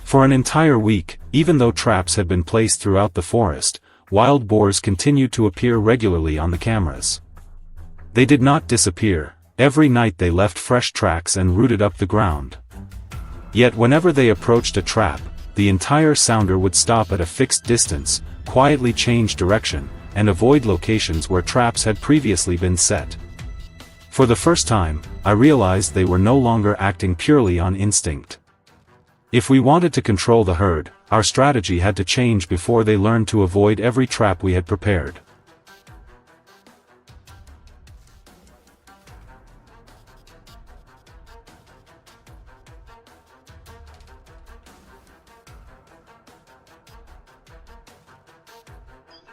For an entire week, even though traps had been placed throughout the forest, wild boars continued to appear regularly on the cameras. They did not disappear. Every night they left fresh tracks and rooted up the ground. Yet whenever they approached a trap, the entire sounder would stop at a fixed distance, quietly change direction, and avoid locations where traps had previously been set. For the first time, I realized they were no longer acting purely on instinct. If we wanted to control the herd, our strategy had to change before they learned to avoid every trap we had prepared.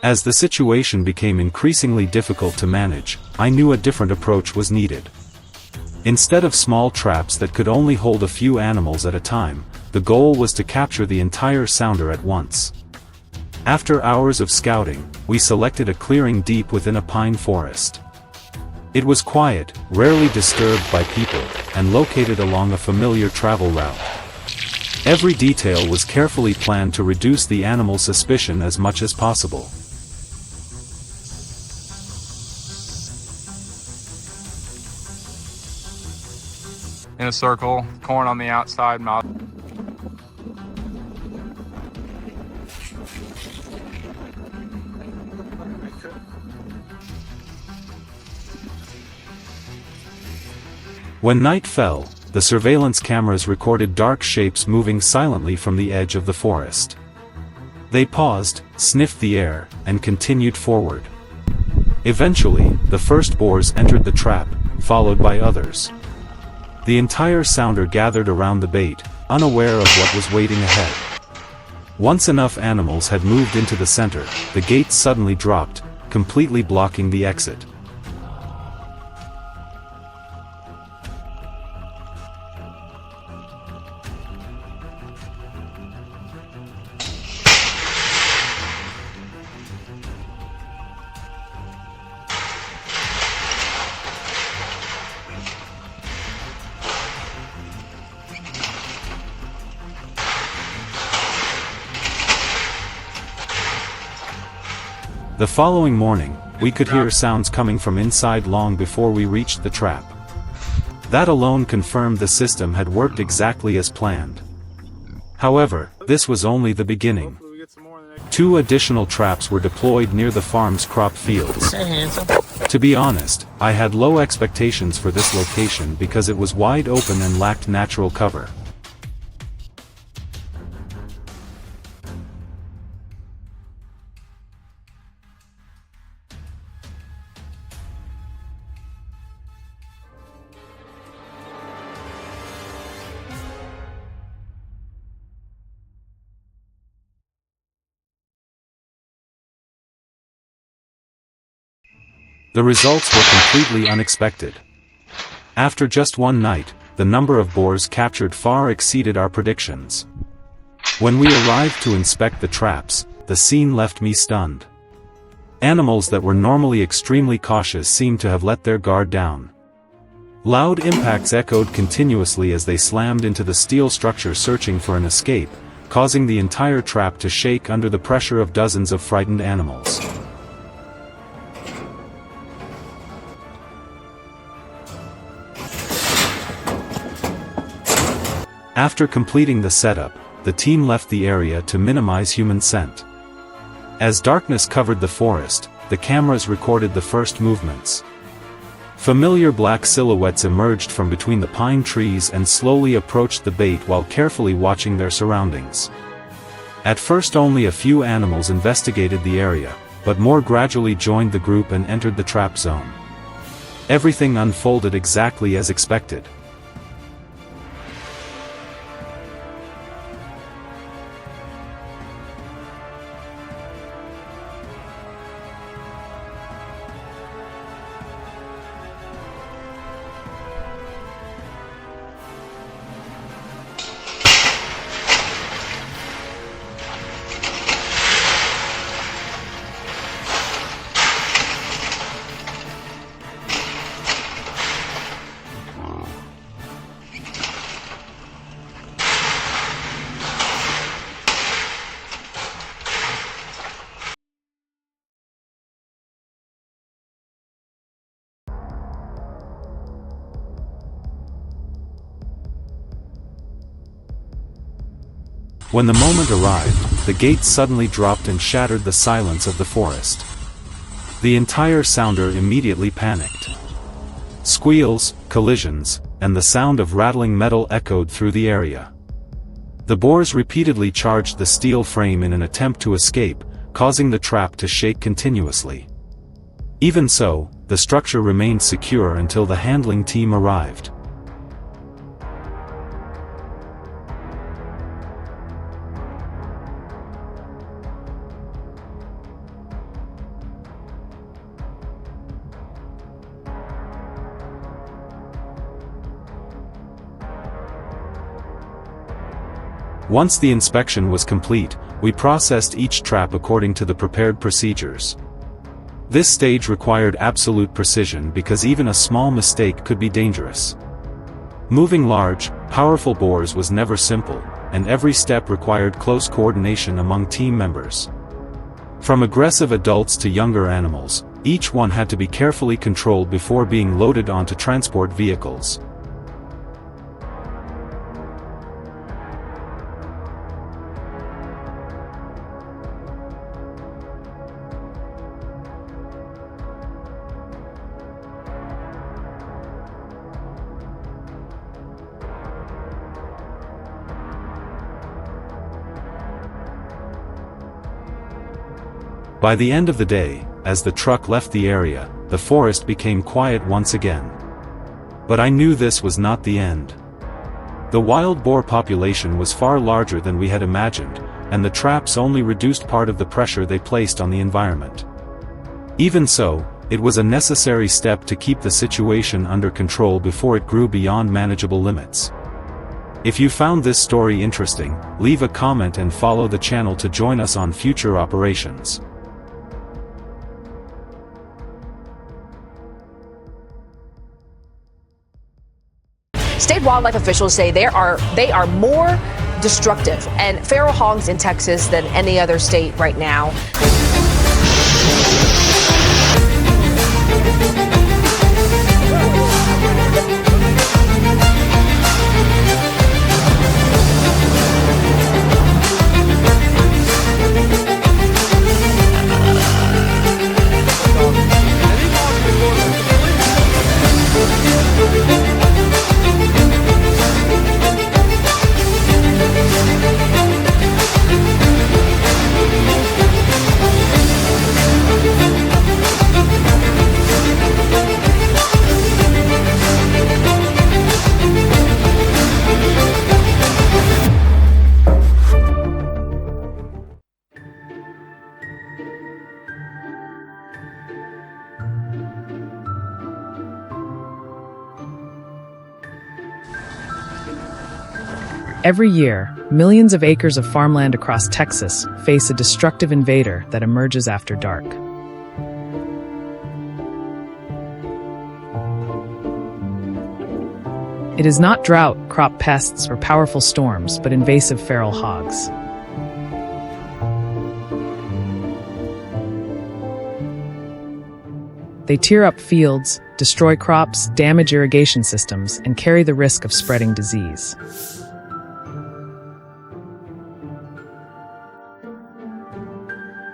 As the situation became increasingly difficult to manage, I knew a different approach was needed. Instead of small traps that could only hold a few animals at a time, the goal was to capture the entire sounder at once. After hours of scouting, we selected a clearing deep within a pine forest. It was quiet, rarely disturbed by people, and located along a familiar travel route. Every detail was carefully planned to reduce the animal's suspicion as much as possible. In a circle, corn on the outside, mouth. When night fell, the surveillance cameras recorded dark shapes moving silently from the edge of the forest. They paused, sniffed the air, and continued forward. Eventually, the first boars entered the trap, followed by others. The entire sounder gathered around the bait, unaware of what was waiting ahead. Once enough animals had moved into the center, the gate suddenly dropped, completely blocking the exit. The following morning, we could hear sounds coming from inside long before we reached the trap. That alone confirmed the system had worked exactly as planned. However, this was only the beginning. 2 additional traps were deployed near the farm's crop fields. To be honest, I had low expectations for this location because it was wide open and lacked natural cover. The results were completely unexpected. After just one night, the number of boars captured far exceeded our predictions. When we arrived to inspect the traps, the scene left me stunned. Animals that were normally extremely cautious seemed to have let their guard down. Loud impacts echoed continuously as they slammed into the steel structure searching for an escape, causing the entire trap to shake under the pressure of dozens of frightened animals. After completing the setup, the team left the area to minimize human scent. As darkness covered the forest, the cameras recorded the first movements. Familiar black silhouettes emerged from between the pine trees and slowly approached the bait while carefully watching their surroundings. At first only a few animals investigated the area, but more gradually joined the group and entered the trap zone. Everything unfolded exactly as expected. When the moment arrived, the gates suddenly dropped and shattered the silence of the forest. The entire sounder immediately panicked. Squeals, collisions, and the sound of rattling metal echoed through the area. The boars repeatedly charged the steel frame in an attempt to escape, causing the trap to shake continuously. Even so, the structure remained secure until the handling team arrived. Once the inspection was complete, we processed each trap according to the prepared procedures. This stage required absolute precision because even a small mistake could be dangerous. Moving large, powerful boars was never simple, and every step required close coordination among team members. From aggressive adults to younger animals, each one had to be carefully controlled before being loaded onto transport vehicles. By the end of the day, as the truck left the area, the forest became quiet once again. But I knew this was not the end. The wild boar population was far larger than we had imagined, and the traps only reduced part of the pressure they placed on the environment. Even so, it was a necessary step to keep the situation under control before it grew beyond manageable limits. If you found this story interesting, leave a comment and follow the channel to join us on future operations. State wildlife officials say they are more destructive and feral hogs in Texas than any other state right now. Every year, millions of acres of farmland across Texas face a destructive invader that emerges after dark. It is not drought, crop pests, or powerful storms, but invasive feral hogs. They tear up fields, destroy crops, damage irrigation systems, and carry the risk of spreading disease.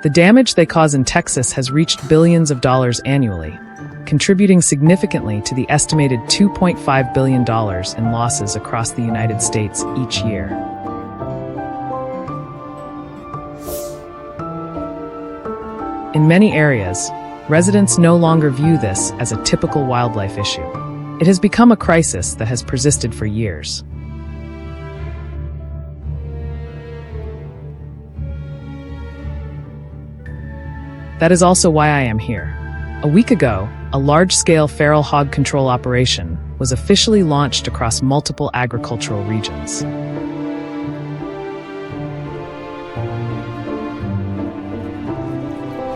The damage they cause in Texas has reached billions of dollars annually, contributing significantly to the estimated $2.5 billion in losses across the United States each year. In many areas, residents no longer view this as a typical wildlife issue. It has become a crisis that has persisted for years. That is also why I am here. A week ago, a large-scale feral hog control operation was officially launched across multiple agricultural regions.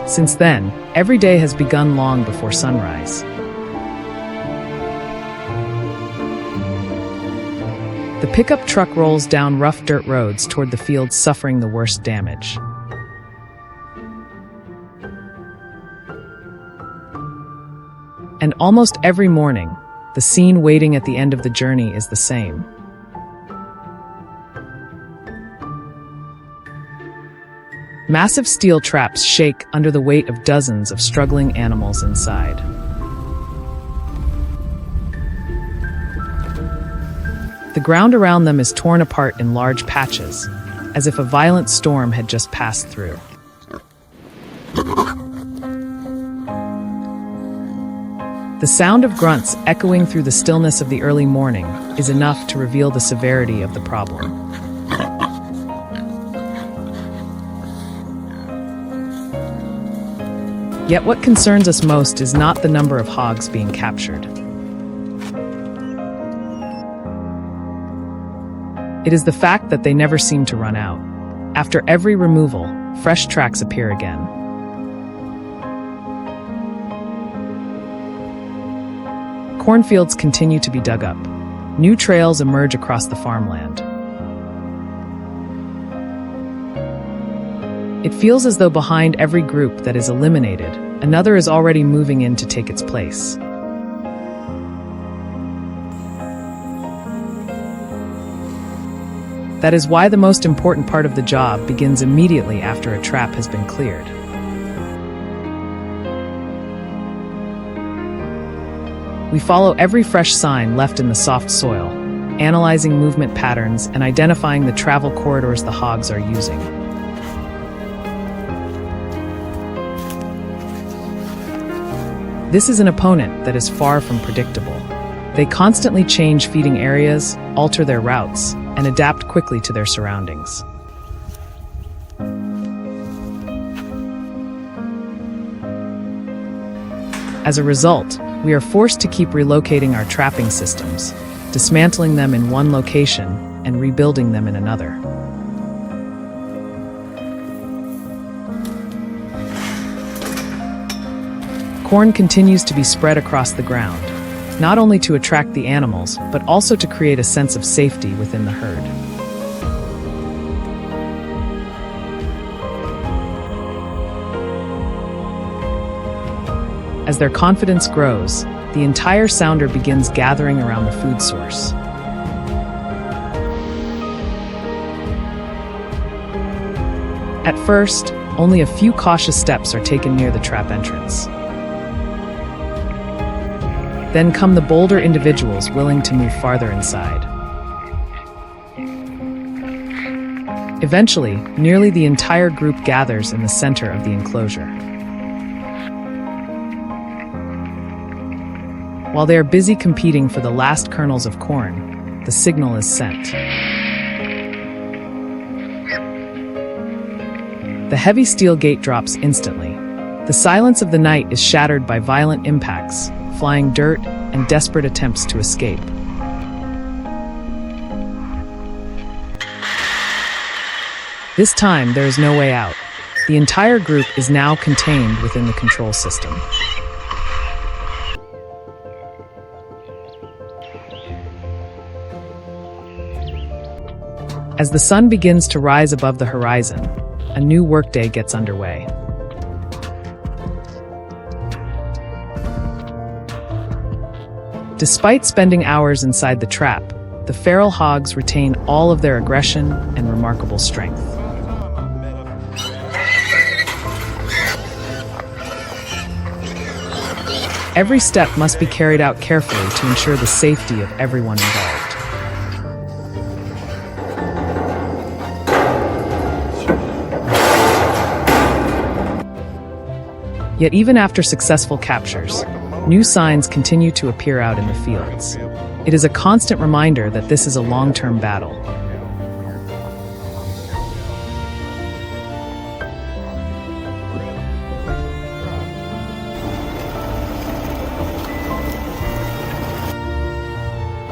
Since then, every day has begun long before sunrise. The pickup truck rolls down rough dirt roads toward the fields suffering the worst damage. And almost every morning, the scene waiting at the end of the journey is the same. Massive steel traps shake under the weight of dozens of struggling animals inside. The ground around them is torn apart in large patches, as if a violent storm had just passed through. The sound of grunts echoing through the stillness of the early morning is enough to reveal the severity of the problem. Yet what concerns us most is not the number of hogs being captured. It is the fact that they never seem to run out. After every removal, fresh tracks appear again. Cornfields continue to be dug up. New trails emerge across the farmland. It feels as though behind every group that is eliminated, another is already moving in to take its place. That is why the most important part of the job begins immediately after a trap has been cleared. We follow every fresh sign left in the soft soil, analyzing movement patterns and identifying the travel corridors the hogs are using. This is an opponent that is far from predictable. They constantly change feeding areas, alter their routes, and adapt quickly to their surroundings. As a result, we are forced to keep relocating our trapping systems, dismantling them in one location and rebuilding them in another. Corn continues to be spread across the ground, not only to attract the animals, but also to create a sense of safety within the herd. As their confidence grows, the entire sounder begins gathering around the food source. At first, only a few cautious steps are taken near the trap entrance. Then come the bolder individuals willing to move farther inside. Eventually, nearly the entire group gathers in the center of the enclosure. While they are busy competing for the last kernels of corn, the signal is sent. The heavy steel gate drops instantly. The silence of the night is shattered by violent impacts, flying dirt, and desperate attempts to escape. This time, there is no way out. The entire group is now contained within the control system. As the sun begins to rise above the horizon, a new workday gets underway. Despite spending hours inside the trap, the feral hogs retain all of their aggression and remarkable strength. Every step must be carried out carefully to ensure the safety of everyone involved. Yet even after successful captures, new signs continue to appear out in the fields. It is a constant reminder that this is a long-term battle.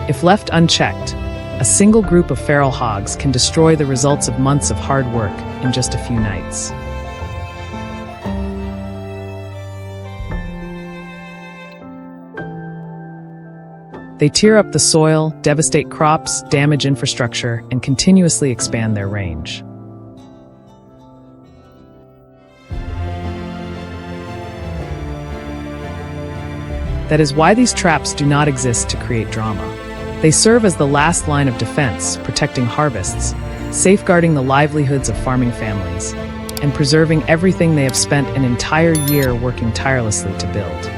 If left unchecked, a single group of feral hogs can destroy the results of months of hard work in just a few nights. They tear up the soil, devastate crops, damage infrastructure, and continuously expand their range. That is why these traps do not exist to create drama. They serve as the last line of defense, protecting harvests, safeguarding the livelihoods of farming families, and preserving everything they have spent an entire year working tirelessly to build.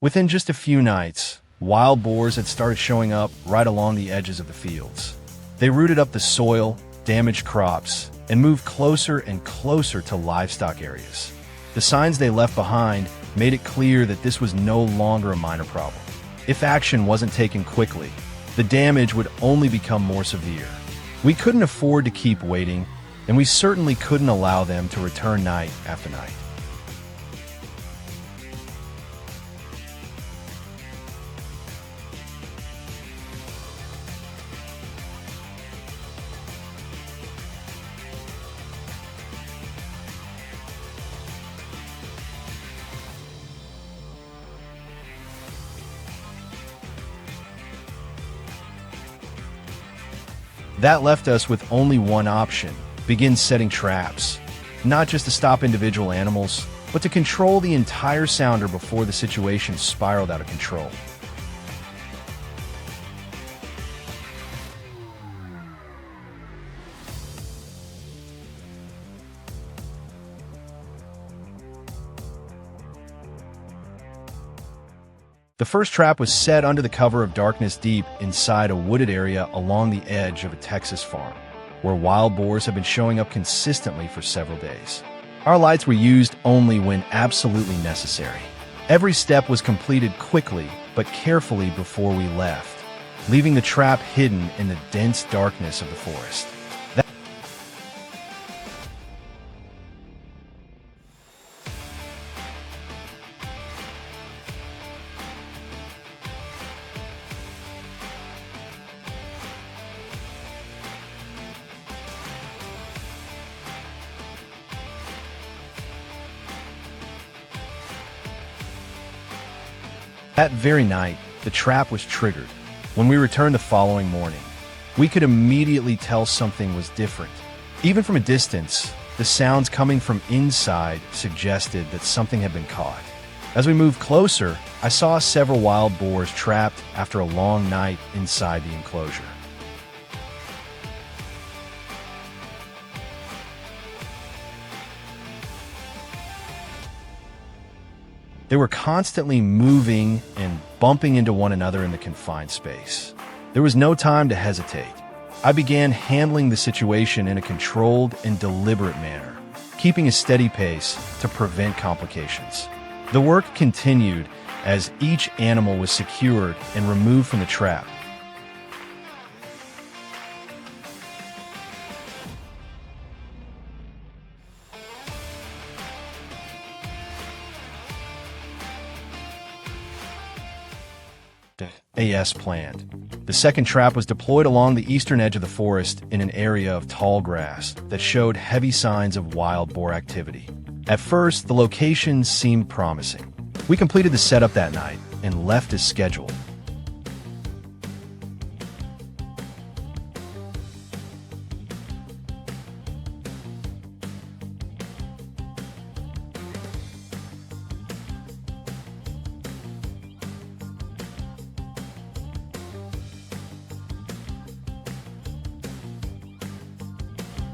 Within just a few nights, wild boars had started showing up right along the edges of the fields. They rooted up the soil, damaged crops, and moved closer and closer to livestock areas. The signs they left behind made it clear that this was no longer a minor problem. If action wasn't taken quickly, the damage would only become more severe. We couldn't afford to keep waiting, and we certainly couldn't allow them to return night after night. That left us with only one option: begin setting traps, not just to stop individual animals, but to control the entire sounder before the situation spiraled out of control. The first trap was set under the cover of darkness deep inside a wooded area along the edge of a Texas farm, where wild boars have been showing up consistently for several days. Our lights were used only when absolutely necessary. Every step was completed quickly but carefully before we left, leaving the trap hidden in the dense darkness of the forest. That very night, the trap was triggered. When we returned the following morning, we could immediately tell something was different. Even from a distance, the sounds coming from inside suggested that something had been caught. As we moved closer, I saw several wild boars trapped after a long night inside the enclosure. They were constantly moving and bumping into one another in the confined space. There was no time to hesitate. I began handling the situation in a controlled and deliberate manner, keeping a steady pace to prevent complications. The work continued as each animal was secured and removed from the trap. As planned. The second trap was deployed along the eastern edge of the forest in an area of tall grass that showed heavy signs of wild boar activity. At first, the location seemed promising. We completed the setup that night and left as scheduled.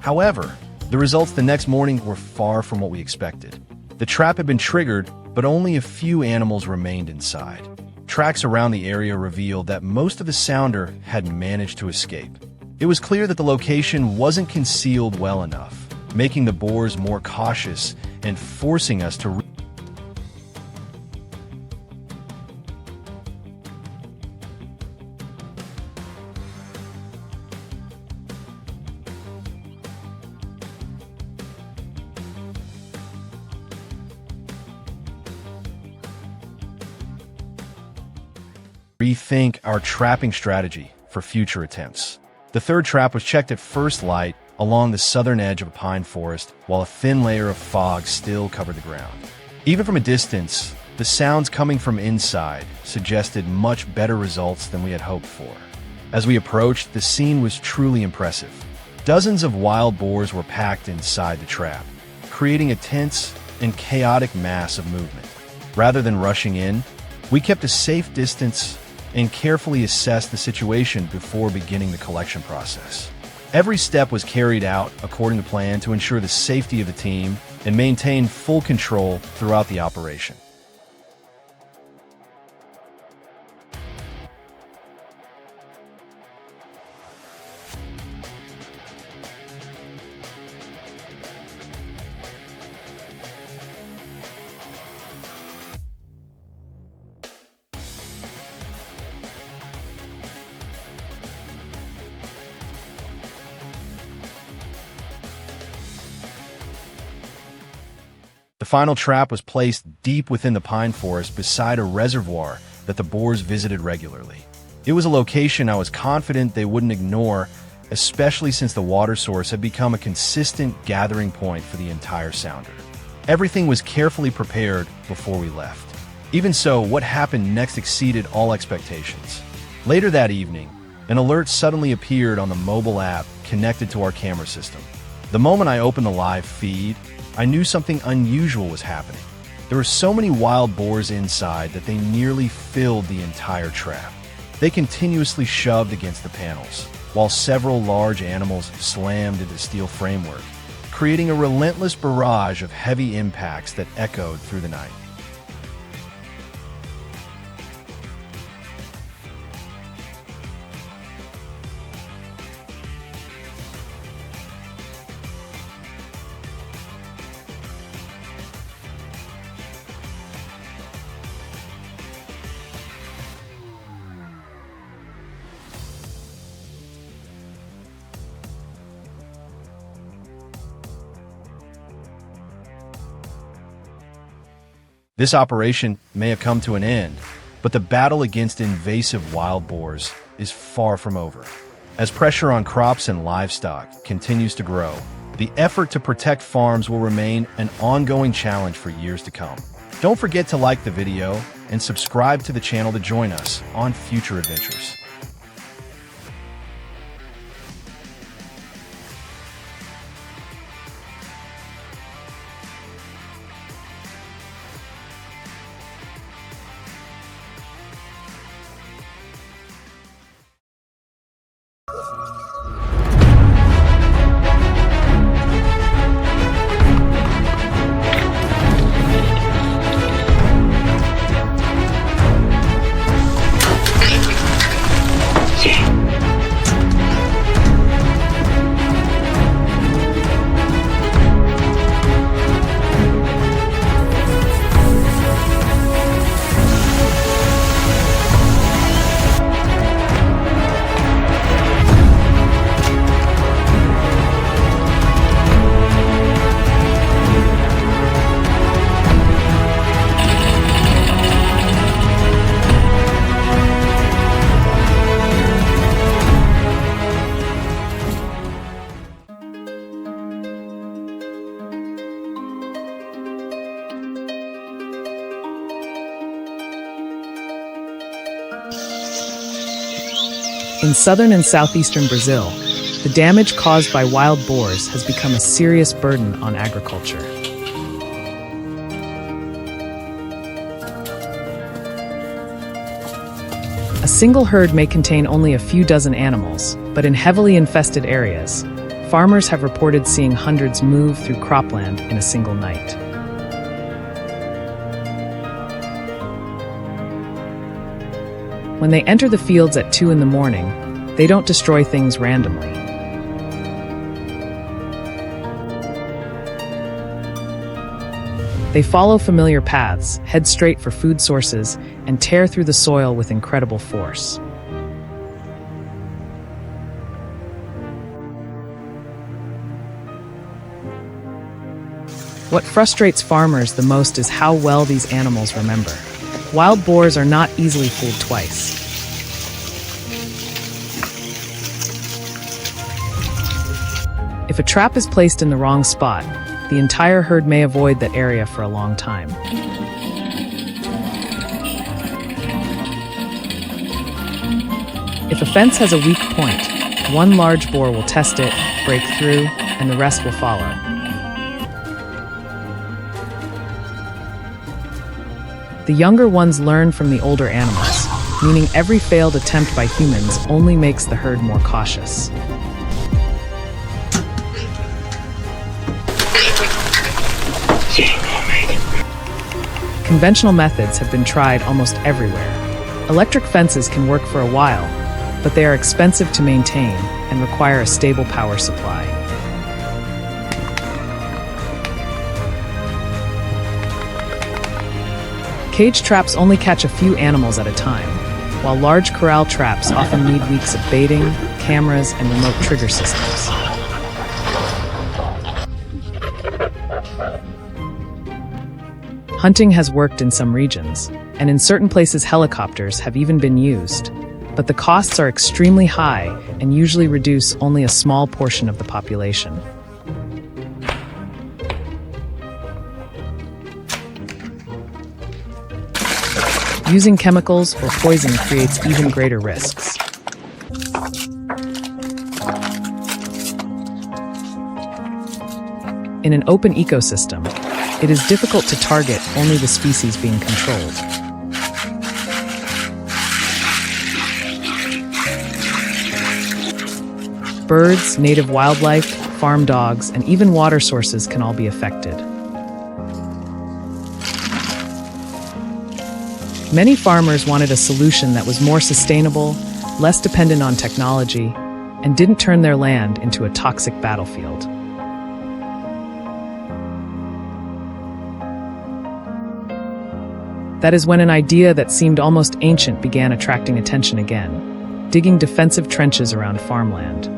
However, the results the next morning were far from what we expected. The trap had been triggered, but only a few animals remained inside. Tracks around the area revealed that most of the sounder had managed to escape. It was clear that the location wasn't concealed well enough, making the boars more cautious and forcing us to rethink our trapping strategy for future attempts. The third trap was checked at first light along the southern edge of a pine forest while a thin layer of fog still covered the ground. Even from a distance, the sounds coming from inside suggested much better results than we had hoped for. As we approached, the scene was truly impressive. Dozens of wild boars were packed inside the trap, creating a tense and chaotic mass of movement. Rather than rushing in, we kept a safe distance and carefully assessed the situation before beginning the collection process. Every step was carried out according to plan to ensure the safety of the team and maintain full control throughout the operation. The final trap was placed deep within the pine forest beside a reservoir that the boars visited regularly. It was a location I was confident they wouldn't ignore, especially since the water source had become a consistent gathering point for the entire sounder. Everything was carefully prepared before we left. Even so, what happened next exceeded all expectations. Later that evening, an alert suddenly appeared on the mobile app connected to our camera system. The moment I opened the live feed, I knew something unusual was happening. There were so many wild boars inside that they nearly filled the entire trap. They continuously shoved against the panels, while several large animals slammed into the steel framework, creating a relentless barrage of heavy impacts that echoed through the night. This operation may have come to an end, but the battle against invasive wild boars is far from over. As pressure on crops and livestock continues to grow, the effort to protect farms will remain an ongoing challenge for years to come. Don't forget to like the video and subscribe to the channel to join us on future adventures. In southern and southeastern Brazil, the damage caused by wild boars has become a serious burden on agriculture. A single herd may contain only a few dozen animals, but in heavily infested areas, farmers have reported seeing hundreds move through cropland in a single night. When they enter the fields at 2 in the morning, they don't destroy things randomly. They follow familiar paths, head straight for food sources, and tear through the soil with incredible force. What frustrates farmers the most is how well these animals remember. Wild boars are not easily fooled twice. If a trap is placed in the wrong spot, the entire herd may avoid that area for a long time. If a fence has a weak point, one large boar will test it, break through, and the rest will follow. The younger ones learn from the older animals, meaning every failed attempt by humans only makes the herd more cautious. Conventional methods have been tried almost everywhere. Electric fences can work for a while, but they are expensive to maintain and require a stable power supply. Cage traps only catch a few animals at a time, while large corral traps often need weeks of baiting, cameras, and remote trigger systems. Hunting has worked in some regions, and in certain places helicopters have even been used, but the costs are extremely high and usually reduce only a small portion of the population. Using chemicals or poison creates even greater risks. In an open ecosystem, it is difficult to target only the species being controlled. Birds, native wildlife, farm dogs, and even water sources can all be affected. Many farmers wanted a solution that was more sustainable, less dependent on technology, and didn't turn their land into a toxic battlefield. That is when an idea that seemed almost ancient began attracting attention again: digging defensive trenches around farmland.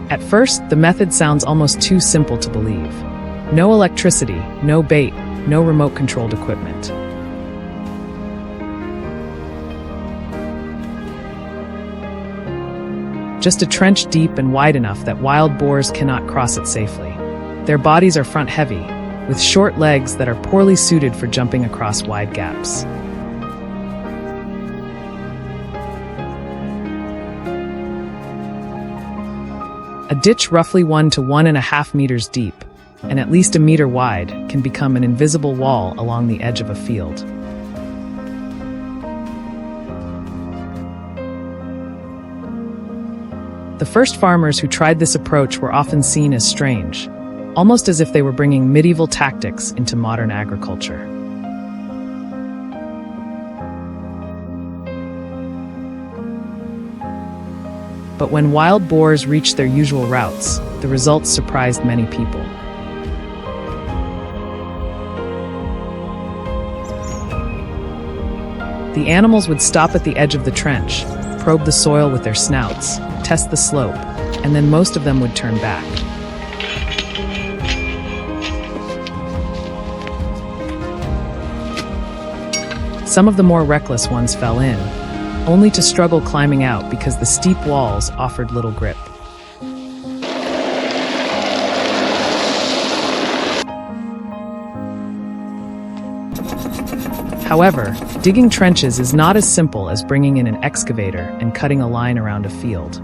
At first, the method sounds almost too simple to believe. No electricity, no bait, no remote-controlled equipment. Just a trench deep and wide enough that wild boars cannot cross it safely. Their bodies are front-heavy, with short legs that are poorly suited for jumping across wide gaps. A ditch roughly 1 to 1.5 meters deep, and at least a meter wide, can become an invisible wall along the edge of a field. The first farmers who tried this approach were often seen as strange, almost as if they were bringing medieval tactics into modern agriculture. But when wild boars reached their usual routes, the results surprised many people. The animals would stop at the edge of the trench, probe the soil with their snouts, test the slope, and then most of them would turn back. Some of the more reckless ones fell in, only to struggle climbing out because the steep walls offered little grip. However, digging trenches is not as simple as bringing in an excavator and cutting a line around a field.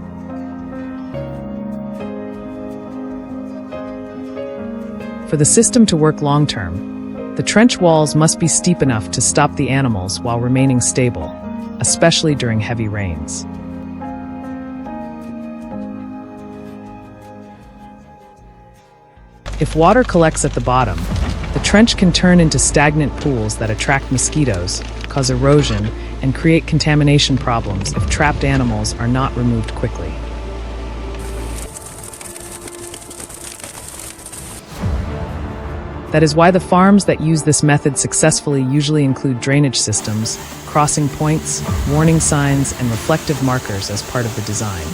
For the system to work long-term, the trench walls must be steep enough to stop the animals while remaining stable, especially during heavy rains. If water collects at the bottom, the trench can turn into stagnant pools that attract mosquitoes, cause erosion, and create contamination problems if trapped animals are not removed quickly. That is why the farms that use this method successfully usually include drainage systems, crossing points, warning signs, and reflective markers as part of the design.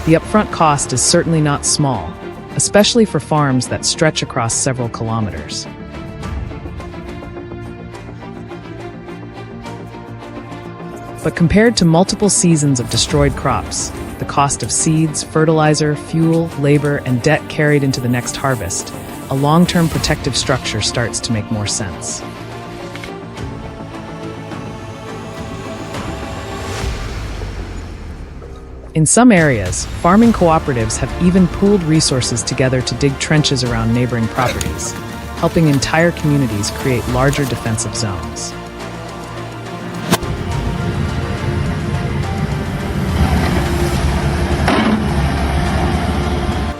The upfront cost is certainly not small, especially for farms that stretch across several kilometers. But compared to multiple seasons of destroyed crops, the cost of seeds, fertilizer, fuel, labor, and debt carried into the next harvest, a long-term protective structure starts to make more sense. In some areas, farming cooperatives have even pooled resources together to dig trenches around neighboring properties, helping entire communities create larger defensive zones.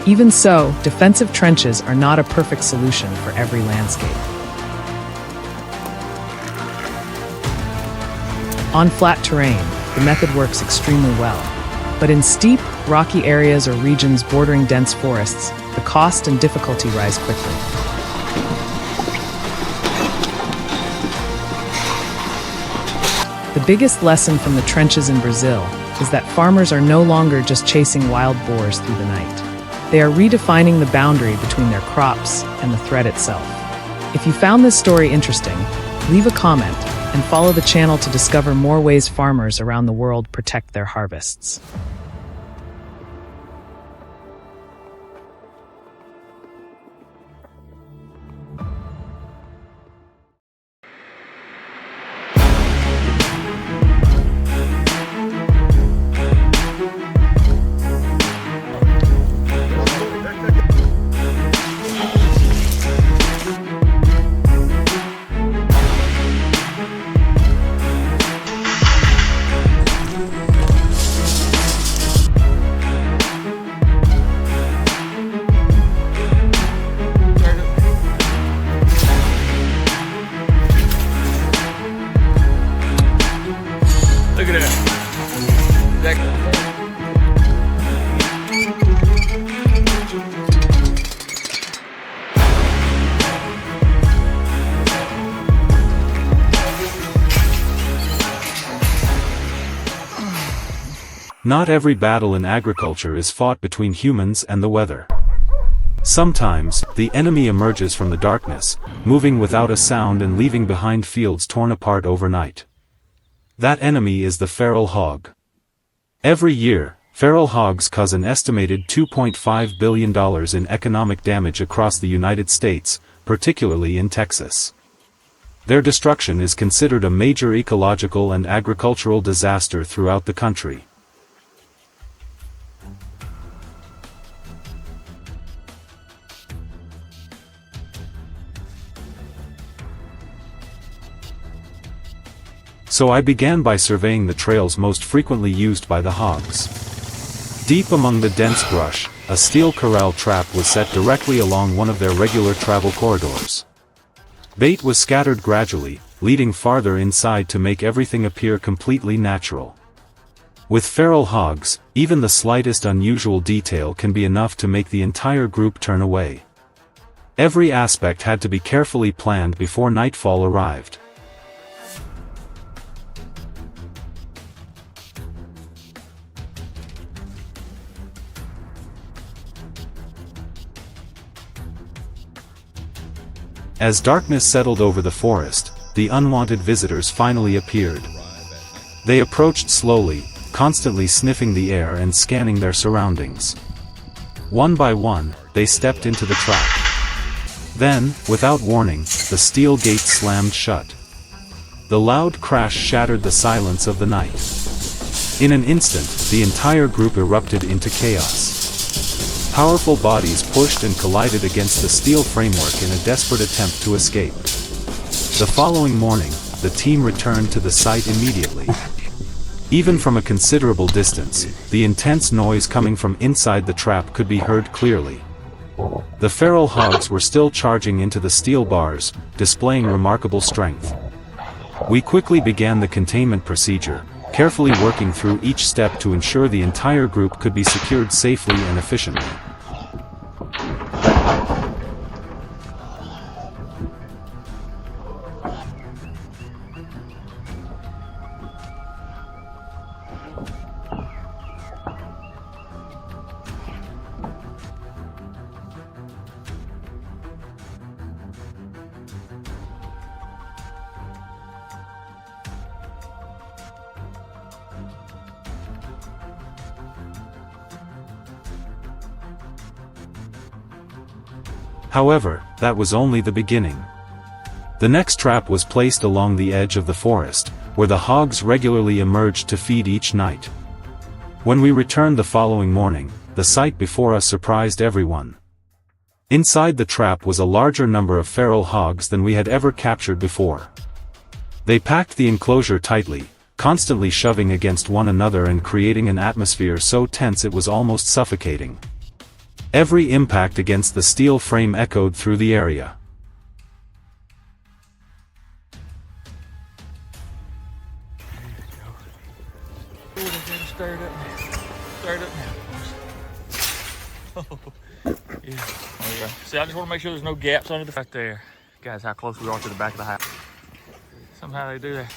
Even so, defensive trenches are not a perfect solution for every landscape. On flat terrain, the method works extremely well. But in steep, rocky areas or regions bordering dense forests, the cost and difficulty rise quickly. The biggest lesson from the trenches in Brazil is that farmers are no longer just chasing wild boars through the night. They are redefining the boundary between their crops and the threat itself. If you found this story interesting, leave a comment and follow the channel to discover more ways farmers around the world protect their harvests. Look at that. Not every battle in agriculture is fought between humans and the weather. Sometimes, the enemy emerges from the darkness, moving without a sound and leaving behind fields torn apart overnight. That enemy is the feral hog. Every year, feral hogs cause an estimated $2.5 billion in economic damage across the United States, particularly in Texas. Their destruction is considered a major ecological and agricultural disaster throughout the country. So I began by surveying the trails most frequently used by the hogs. Deep among the dense brush, a steel corral trap was set directly along one of their regular travel corridors. Bait was scattered gradually, leading farther inside to make everything appear completely natural. With feral hogs, even the slightest unusual detail can be enough to make the entire group turn away. Every aspect had to be carefully planned before nightfall arrived. As darkness settled over the forest, the unwanted visitors finally appeared. They approached slowly, constantly sniffing the air and scanning their surroundings. One by one, they stepped into the trap. Then, without warning, the steel gate slammed shut. The loud crash shattered the silence of the night. In an instant, the entire group erupted into chaos. Powerful bodies pushed and collided against the steel framework in a desperate attempt to escape. The following morning, the team returned to the site immediately. Even from a considerable distance, the intense noise coming from inside the trap could be heard clearly. The feral hogs were still charging into the steel bars, displaying remarkable strength. We quickly began the containment procedure, carefully working through each step to ensure the entire group could be secured safely and efficiently. However, that was only the beginning. The next trap was placed along the edge of the forest, where the hogs regularly emerged to feed each night. When we returned the following morning, the sight before us surprised everyone. Inside the trap was a larger number of feral hogs than we had ever captured before. They packed the enclosure tightly, constantly shoving against one another and creating an atmosphere so tense it was almost suffocating. Every impact against the steel frame echoed through the area. Stir it up now. Stir it up now. Oh, yeah. There you go. See, I just want to make sure there's no gaps under the right there. Guys, how close we are to the back of the house. Somehow they do that.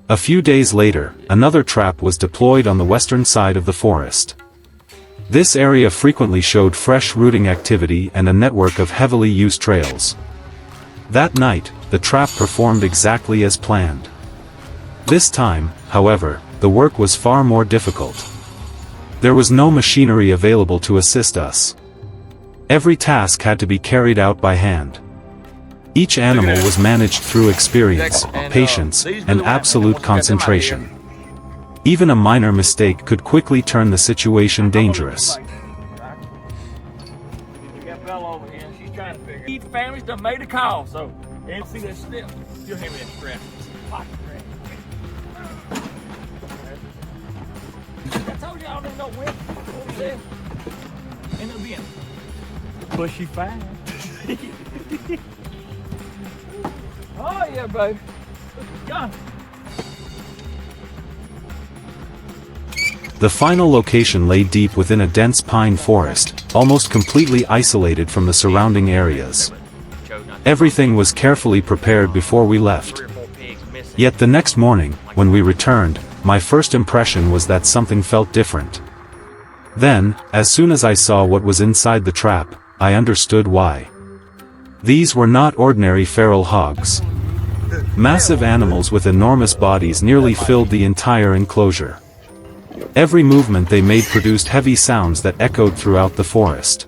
A few days later, another trap was deployed on the western side of the forest. This area frequently showed fresh rooting activity and a network of heavily used trails. That night, the trap performed exactly as planned. This time, however, the work was far more difficult. There was no machinery available to assist us. Every task had to be carried out by hand. Each animal was managed through experience, patience, and absolute concentration. Even a minor mistake could quickly turn the situation dangerous. Each family's done made a call, so and see that step. You'll hand me that strap. I told y'all there's no whip. What was that? Ain't no being bushy fine. Oh yeah, babe. Go. The final location lay deep within a dense pine forest, almost completely isolated from the surrounding areas. Everything was carefully prepared before we left. Yet the next morning, when we returned, my first impression was that something felt different. Then, as soon as I saw what was inside the trap, I understood why. These were not ordinary feral hogs. Massive animals with enormous bodies nearly filled the entire enclosure. Every movement they made produced heavy sounds that echoed throughout the forest.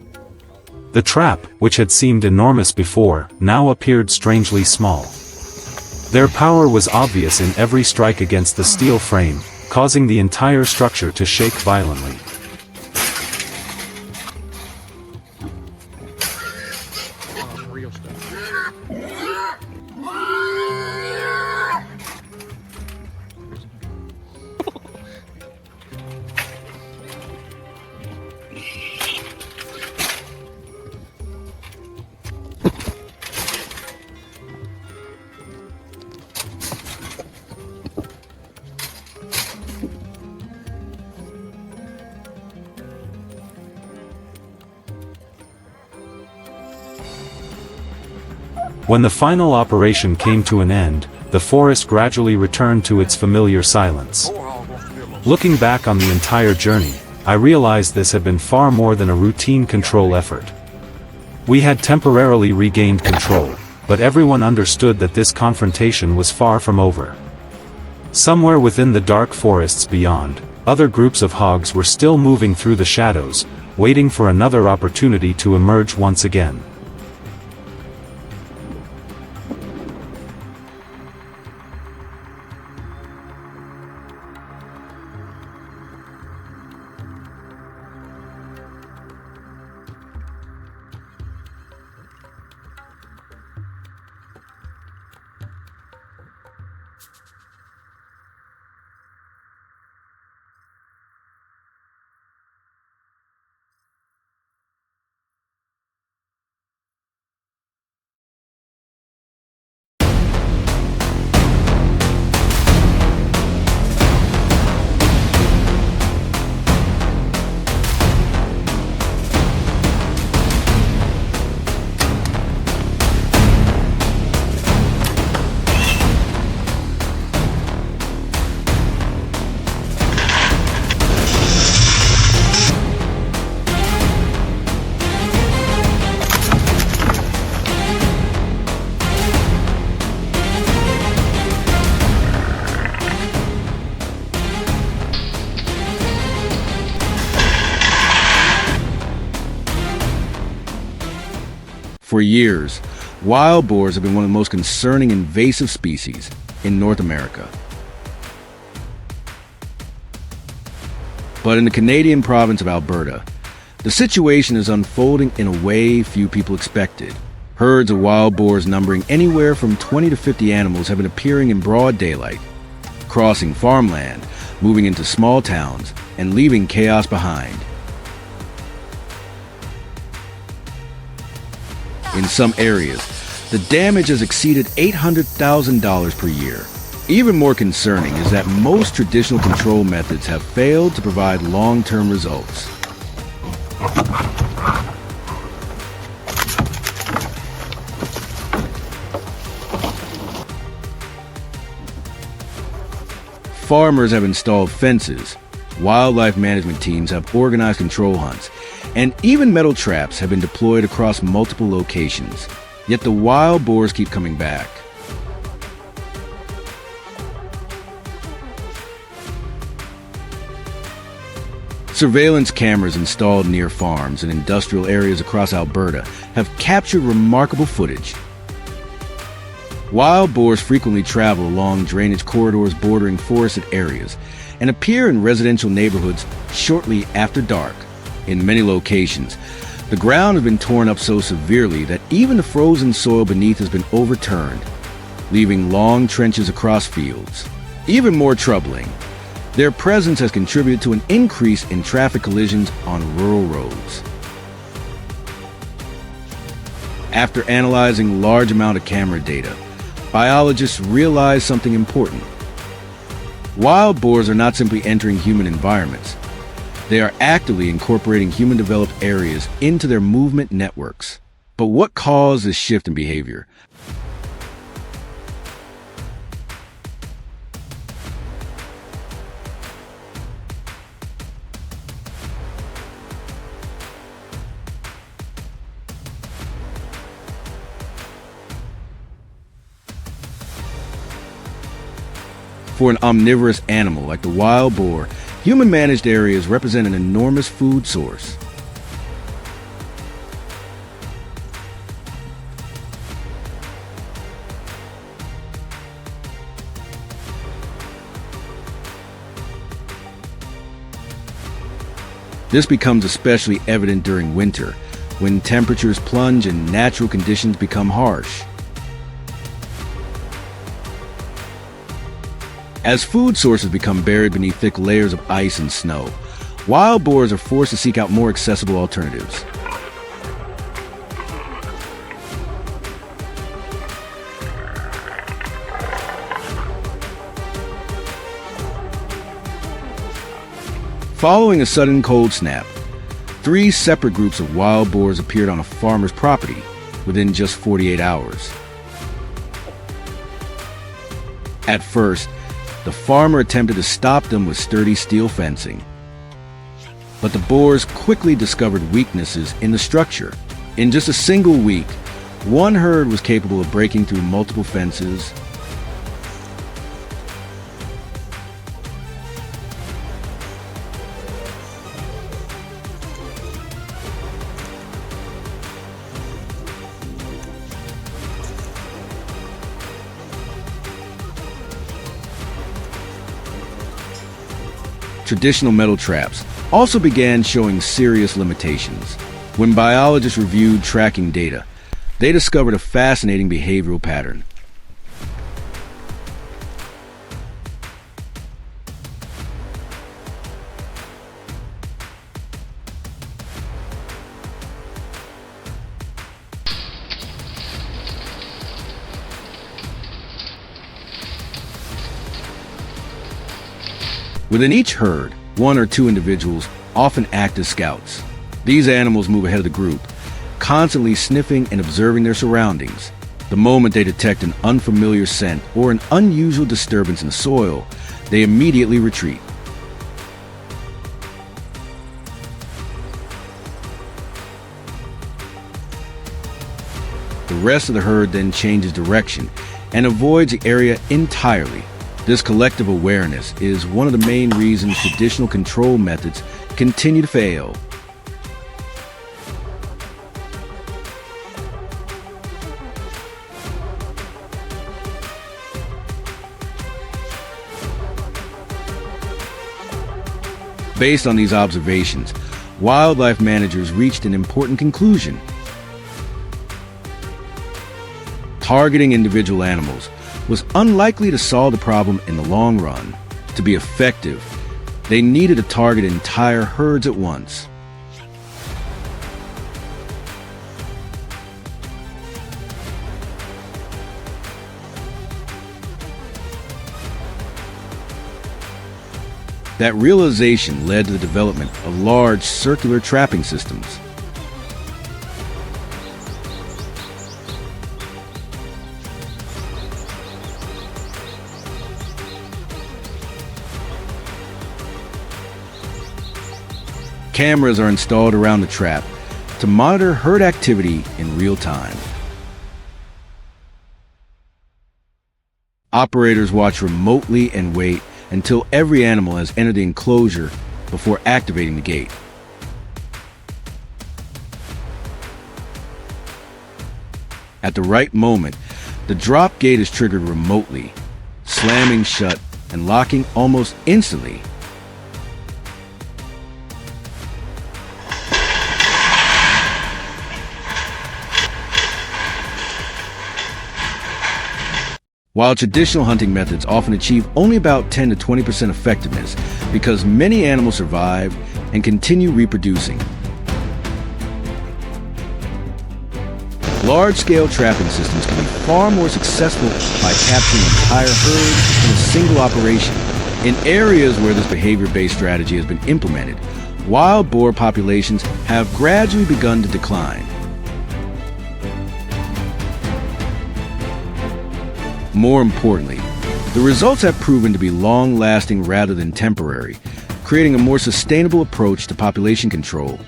The trap, which had seemed enormous before, now appeared strangely small. Their power was obvious in every strike against the steel frame, causing the entire structure to shake violently. When the final operation came to an end, the forest gradually returned to its familiar silence. Looking back on the entire journey, I realized this had been far more than a routine control effort. We had temporarily regained control, but everyone understood that this confrontation was far from over. Somewhere within the dark forests beyond, other groups of hogs were still moving through the shadows, waiting for another opportunity to emerge once again. For years, wild boars have been one of the most concerning invasive species in North America. But in the Canadian province of Alberta, the situation is unfolding in a way few people expected. Herds of wild boars numbering anywhere from 20 to 50 animals have been appearing in broad daylight, crossing farmland, moving into small towns, and leaving chaos behind. In some areas, the damage has exceeded $800,000 per year. Even more concerning is that most traditional control methods have failed to provide long-term results. Farmers have installed fences, wildlife management teams have organized control hunts, and even metal traps have been deployed across multiple locations. Yet the wild boars keep coming back. Surveillance cameras installed near farms and industrial areas across Alberta have captured remarkable footage. Wild boars frequently travel along drainage corridors bordering forested areas and appear in residential neighborhoods shortly after dark. In many locations, the ground has been torn up so severely that even the frozen soil beneath has been overturned, leaving long trenches across fields. Even more troubling, their presence has contributed to an increase in traffic collisions on rural roads. After analyzing large amount of camera data, biologists realized something important. Wild boars are not simply entering human environments. They are actively incorporating human-developed areas into their movement networks. But what caused this shift in behavior? For an omnivorous animal like the wild boar, human-managed areas represent an enormous food source. This becomes especially evident during winter, when temperatures plunge and natural conditions become harsh. As food sources become buried beneath thick layers of ice and snow, wild boars are forced to seek out more accessible alternatives. Following a sudden cold snap, 3 separate groups of wild boars appeared on a farmer's property within just 48 hours. At first, the farmer attempted to stop them with sturdy steel fencing. But the boars quickly discovered weaknesses in the structure. In just a single week, one herd was capable of breaking through multiple fences. Traditional metal traps also began showing serious limitations. When biologists reviewed tracking data, they discovered a fascinating behavioral pattern. Within each herd, one or two individuals often act as scouts. These animals move ahead of the group, constantly sniffing and observing their surroundings. The moment they detect an unfamiliar scent or an unusual disturbance in the soil, they immediately retreat. The rest of the herd then changes direction and avoids the area entirely. This collective awareness is one of the main reasons traditional control methods continue to fail. Based on these observations, wildlife managers reached an important conclusion. Targeting individual animals was unlikely to solve the problem in the long run. To be effective, they needed to target entire herds at once. That realization led to the development of large circular trapping systems. Cameras are installed around the trap to monitor herd activity in real time. Operators watch remotely and wait until every animal has entered the enclosure before activating the gate. At the right moment, the drop gate is triggered remotely, slamming shut and locking almost instantly. While traditional hunting methods often achieve only about 10 to 20% effectiveness because many animals survive and continue reproducing. Large-scale trapping systems can be far more successful by capturing entire herds in a single operation. In areas where this behavior-based strategy has been implemented, wild boar populations have gradually begun to decline. More importantly, the results have proven to be long-lasting rather than temporary, creating a more sustainable approach to population control.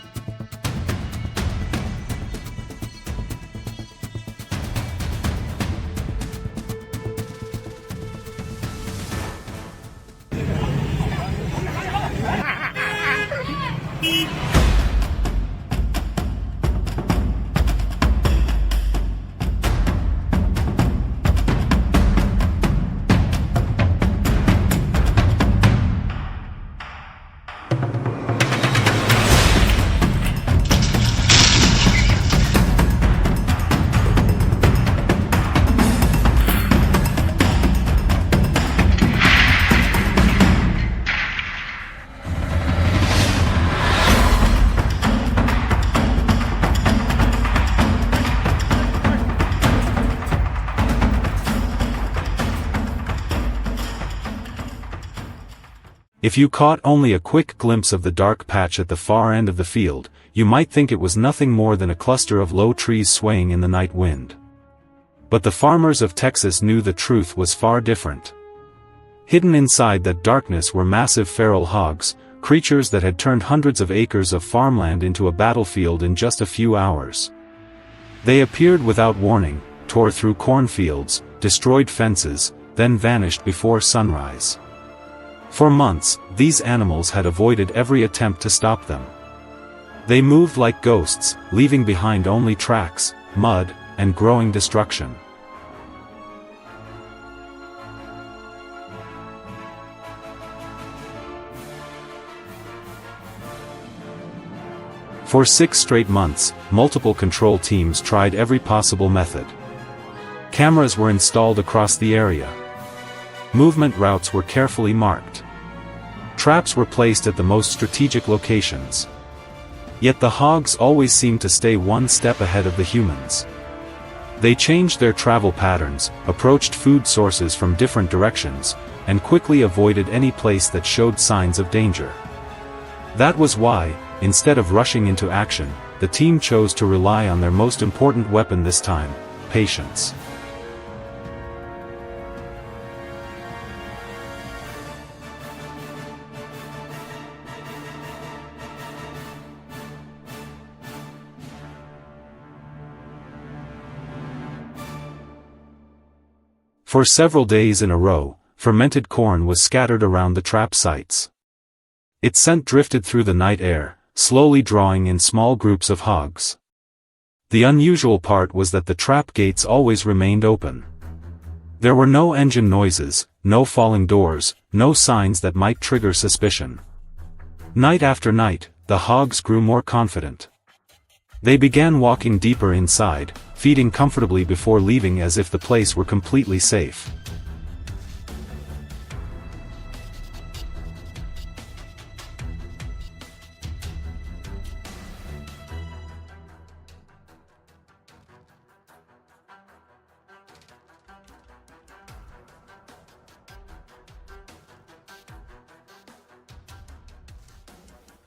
If you caught only a quick glimpse of the dark patch at the far end of the field, you might think it was nothing more than a cluster of low trees swaying in the night wind. But the farmers of Texas knew the truth was far different. Hidden inside that darkness were massive feral hogs, creatures that had turned hundreds of acres of farmland into a battlefield in just a few hours. They appeared without warning, tore through cornfields, destroyed fences, then vanished before sunrise. For months, these animals had avoided every attempt to stop them. They moved like ghosts, leaving behind only tracks, mud, and growing destruction. For 6 straight months, multiple control teams tried every possible method. Cameras were installed across the area. Movement routes were carefully marked. Traps were placed at the most strategic locations. Yet the hogs always seemed to stay one step ahead of the humans. They changed their travel patterns, approached food sources from different directions, and quickly avoided any place that showed signs of danger. That was why, instead of rushing into action, the team chose to rely on their most important weapon this time: patience. For several days in a row, fermented corn was scattered around the trap sites. Its scent drifted through the night air, slowly drawing in small groups of hogs. The unusual part was that the trap gates always remained open. There were no engine noises, no falling doors, no signs that might trigger suspicion. Night after night, the hogs grew more confident. They began walking deeper inside, feeding comfortably before leaving as if the place were completely safe.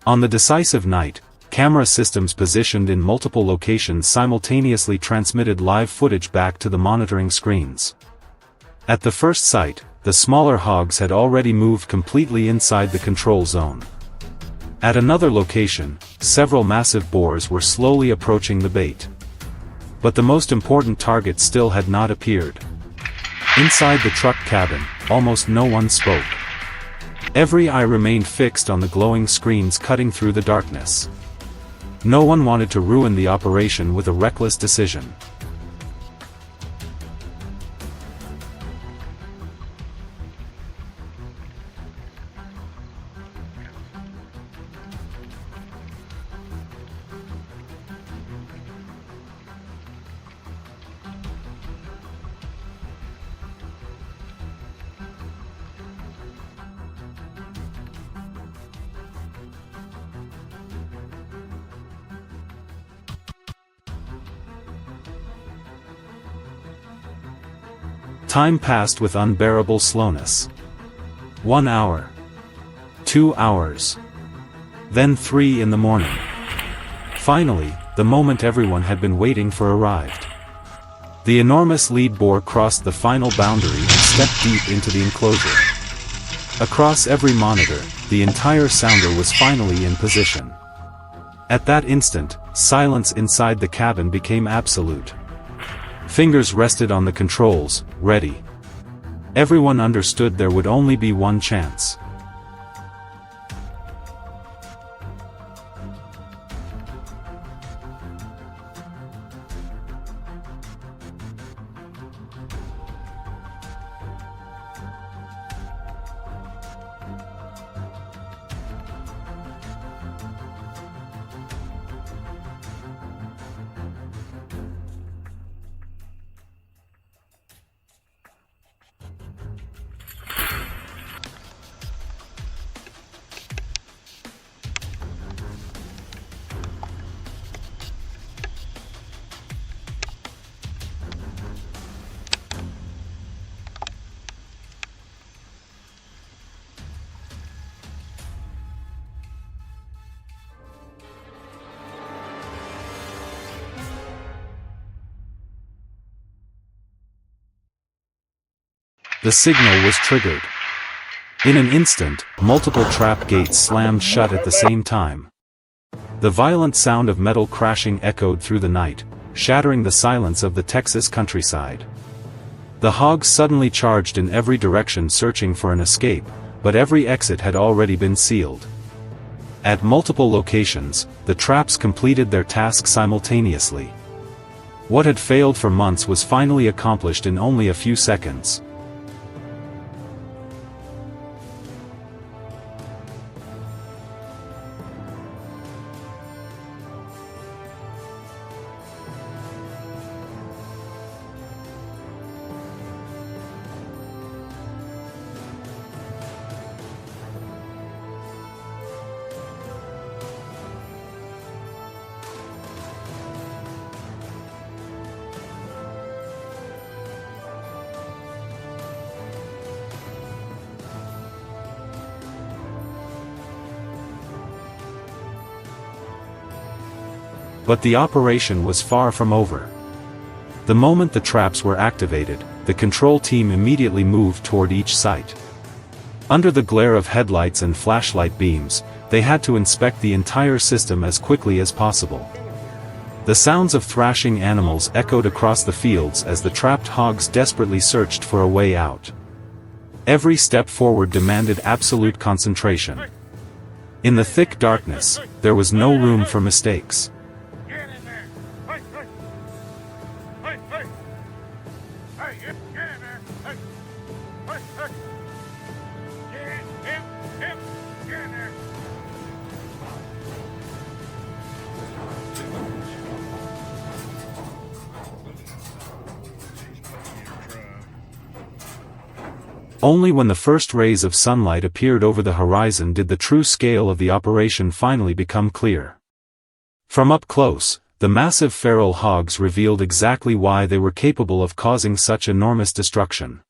On the decisive night, camera systems positioned in multiple locations simultaneously transmitted live footage back to the monitoring screens. At the first site, the smaller hogs had already moved completely inside the control zone. At another location, several massive boars were slowly approaching the bait. But the most important target still had not appeared. Inside the truck cabin, almost no one spoke. Every eye remained fixed on the glowing screens cutting through the darkness. No one wanted to ruin the operation with a reckless decision. Time passed with unbearable slowness. 1 hour. 2 hours. Then 3 in the morning. Finally, the moment everyone had been waiting for arrived. The enormous lead boar crossed the final boundary and stepped deep into the enclosure. Across every monitor, the entire sounder was finally in position. At that instant, silence inside the cabin became absolute. Fingers rested on the controls, ready. Everyone understood there would only be one chance. The signal was triggered. In an instant, multiple trap gates slammed shut at the same time. The violent sound of metal crashing echoed through the night, shattering the silence of the Texas countryside. The hogs suddenly charged in every direction searching for an escape, but every exit had already been sealed. At multiple locations, the traps completed their task simultaneously. What had failed for months was finally accomplished in only a few seconds. But the operation was far from over. The moment the traps were activated, the control team immediately moved toward each site. Under the glare of headlights and flashlight beams, they had to inspect the entire system as quickly as possible. The sounds of thrashing animals echoed across the fields as the trapped hogs desperately searched for a way out. Every step forward demanded absolute concentration. In the thick darkness, there was no room for mistakes. Only when the first rays of sunlight appeared over the horizon did the true scale of the operation finally become clear. From up close, the massive feral hogs revealed exactly why they were capable of causing such enormous destruction.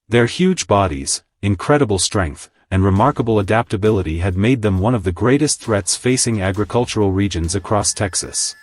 Their huge bodies, incredible strength, and remarkable adaptability had made them one of the greatest threats facing agricultural regions across Texas.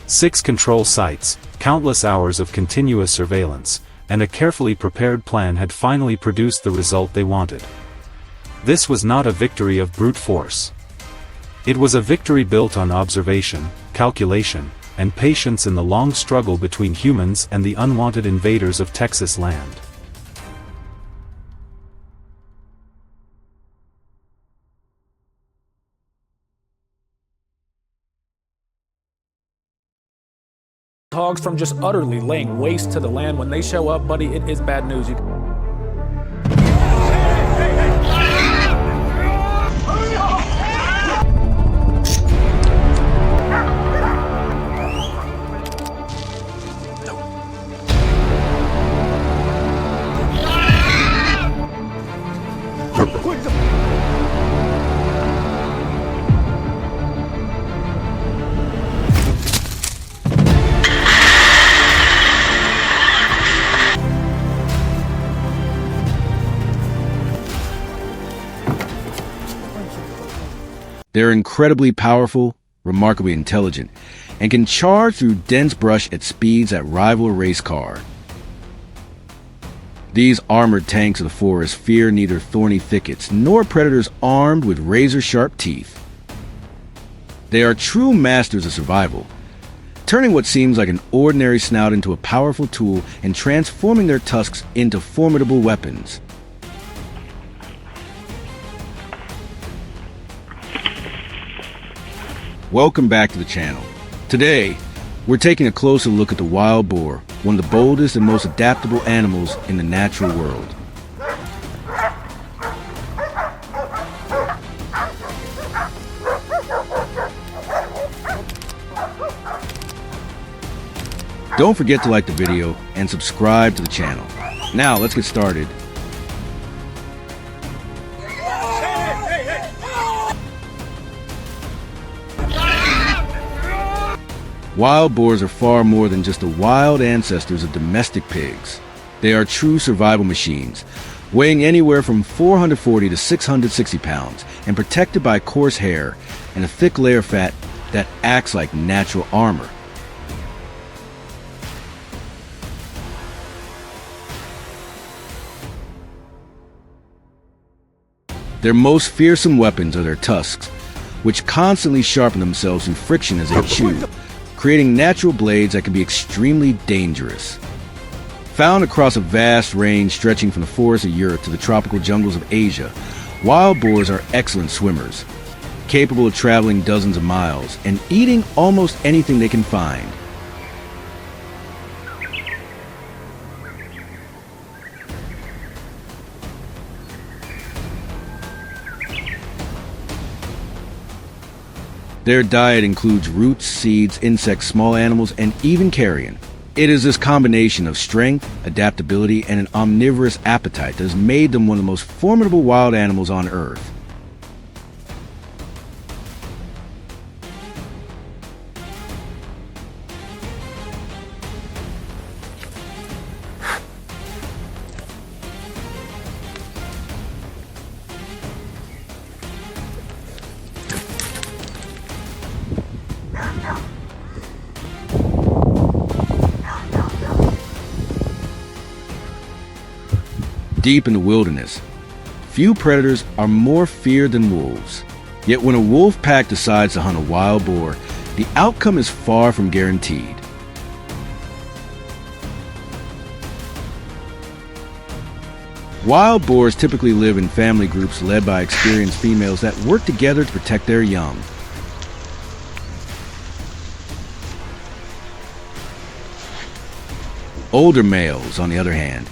Six control sites, countless hours of continuous surveillance, and a carefully prepared plan had finally produced the result they wanted. This was not a victory of brute force. It was a victory built on observation, calculation, and patience in the long struggle between humans and the unwanted invaders of Texas land. Hogs from just utterly laying waste to the land. When they show up, buddy, it is bad news. They're incredibly powerful, remarkably intelligent, and can charge through dense brush at speeds that rival a race car. These armored tanks of the forest fear neither thorny thickets nor predators armed with razor-sharp teeth. They are true masters of survival, turning what seems like an ordinary snout into a powerful tool and transforming their tusks into formidable weapons. Welcome back to the channel. Today, we're taking a closer look at the wild boar, one of the boldest and most adaptable animals in the natural world. Don't forget to like the video and subscribe to the channel. Now, let's get started. Wild boars are far more than just the wild ancestors of domestic pigs. They are true survival machines, weighing anywhere from 440 to 660 pounds and protected by coarse hair and a thick layer of fat that acts like natural armor. Their most fearsome weapons are their tusks, which constantly sharpen themselves through friction as they chew, creating natural blades that can be extremely dangerous. Found across a vast range stretching from the forests of Europe to the tropical jungles of Asia, wild boars are excellent swimmers, capable of traveling dozens of miles and eating almost anything they can find. Their diet includes roots, seeds, insects, small animals, and even carrion. It is this combination of strength, adaptability, and an omnivorous appetite that has made them one of the most formidable wild animals on Earth. Deep in the wilderness, few predators are more feared than wolves. Yet when a wolf pack decides to hunt a wild boar, the outcome is far from guaranteed. Wild boars typically live in family groups led by experienced females that work together to protect their young. Older males, on the other hand,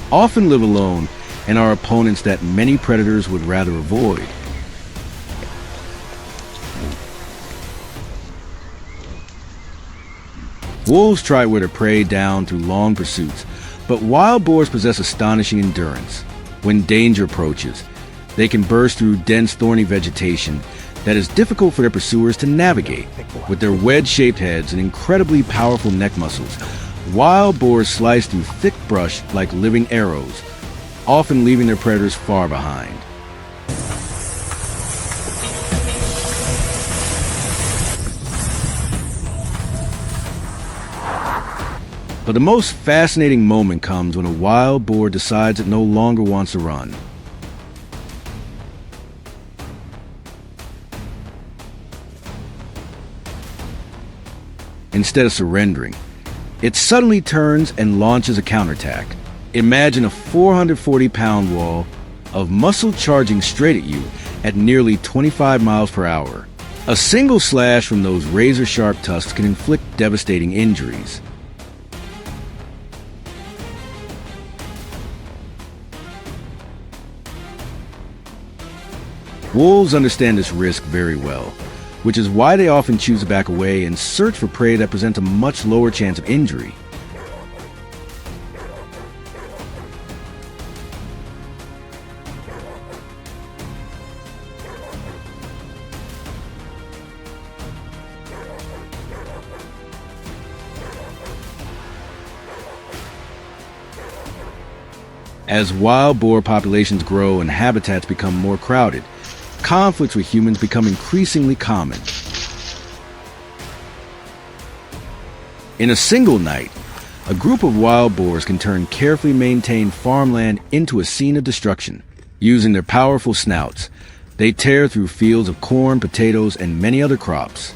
often live alone and are opponents that many predators would rather avoid. Wolves try to wear their prey down through long pursuits, but wild boars possess astonishing endurance. When danger approaches, they can burst through dense thorny vegetation that is difficult for their pursuers to navigate. With their wedge-shaped heads and incredibly powerful neck muscles, wild boars slice through thick brush like living arrows, often leaving their predators far behind. But the most fascinating moment comes when a wild boar decides it no longer wants to run. Instead of surrendering, it suddenly turns and launches a counterattack. Imagine a 440-pound wall of muscle charging straight at you at nearly 25 miles per hour. A single slash from those razor-sharp tusks can inflict devastating injuries. Wolves understand this risk very well, which is why they often choose to back away and search for prey that presents a much lower chance of injury. As wild boar populations grow and habitats become more crowded, conflicts with humans become increasingly common. In a single night, a group of wild boars can turn carefully maintained farmland into a scene of destruction. Using their powerful snouts, they tear through fields of corn, potatoes, and many other crops.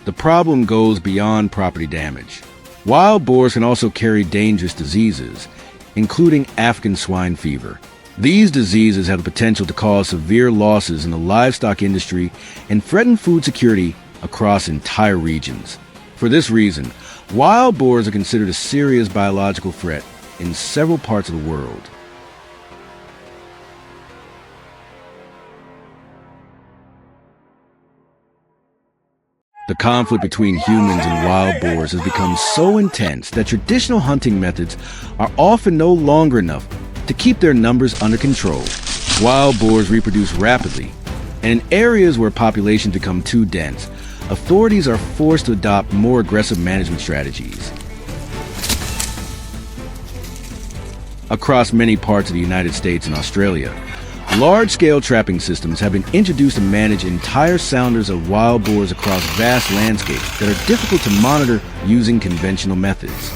The problem goes beyond property damage. Wild boars can also carry dangerous diseases, including African swine fever. These diseases have the potential to cause severe losses in the livestock industry and threaten food security across entire regions. For this reason, wild boars are considered a serious biological threat in several parts of the world. The conflict between humans and wild boars has become so intense that traditional hunting methods are often no longer enough to keep their numbers under control. Wild boars reproduce rapidly, and in areas where populations become too dense, authorities are forced to adopt more aggressive management strategies. Across many parts of the United States and Australia, large-scale trapping systems have been introduced to manage entire sounders of wild boars across vast landscapes that are difficult to monitor using conventional methods.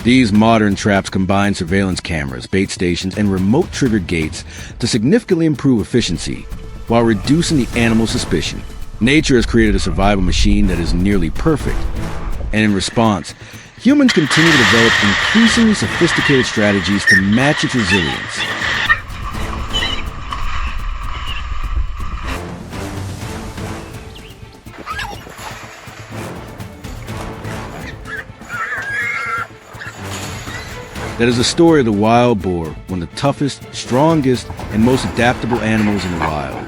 These modern traps combine surveillance cameras, bait stations, and remote-triggered gates to significantly improve efficiency while reducing the animal's suspicion. Nature has created a survival machine that is nearly perfect, and in response, humans continue to develop increasingly sophisticated strategies to match its resilience. That is the story of the wild boar, one of the toughest, strongest, and most adaptable animals in the wild.